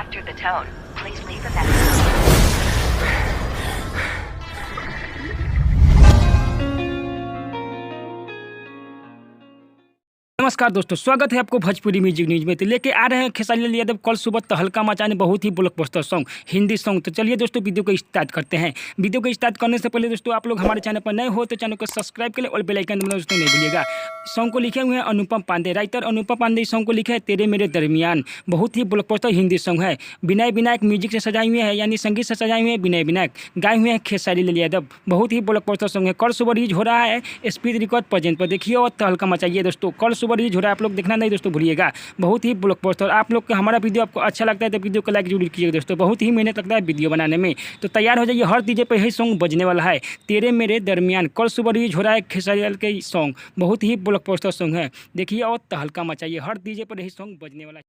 After the tone, please leave a message. नमस्कार दोस्तों, स्वागत है आपको भोजपुरी म्यूजिक न्यूज में। तो लेके आ रहे हैं खेसारी लाल यादव कल सुबह तहलका मचाने बहुत ही ब्लॉकबस्टर सॉन्ग, हिंदी सॉन्ग। तो चलिए दोस्तों वीडियो को स्टार्ट करते हैं। वीडियो को स्टार्ट करने से पहले दोस्तों आप लोग हमारे चैनल पर नए हो तो चैनल को सब्सक्राइब करें और बेल आइकन दबाना दोस्तों नहीं भूलिएगा। सॉन्ग को लिखे हुए हैं अनुपम पांडे, राइटर अनुपम पांडे इस सॉन्ग को लिखे हैं तेरे मेरे दरमियान। बहुत ही ब्लॉकबस्टर हिंदी सॉन्ग है। विनय विनायक म्यूजिक से सजाए हुए हैं, यानी संगीत से सजाए हुए हैं विनय विनायक, गाए हुए हैं खेसारी लाल यादव। बहुत ही ब्लॉकबस्टर सॉन्ग है। कल सुबह रिलीज हो रहा है स्पीड रिकॉर्ड प्रेजेंट पर, देखिए और तहलका मचाइए दोस्तों। कल सुबह रिलीज हो रहा है, आप लोग देखना नहीं दोस्तों भूलिएगा। बहुत ही ब्लॉकबस्टर। आप लोग का हमारा वीडियो आपको अच्छा लगता है तो वीडियो को लाइक जरूर कीजिएगा दोस्तों। बहुत ही मेहनत लगता है वीडियो बनाने में। तो तैयार हो जाइए, हर डीजे पे यही सॉन्ग बजने वाला है, तेरे मेरे दरमियान। कल सुबह रिलीज हो रहा है खेसारी लाल के सॉन्ग, बहुत ही ब्लॉकबस्टर सॉन्ग है। देखिए और तहलका मचाइए, हर डीजे पर यही सॉन्ग बजने वाला है।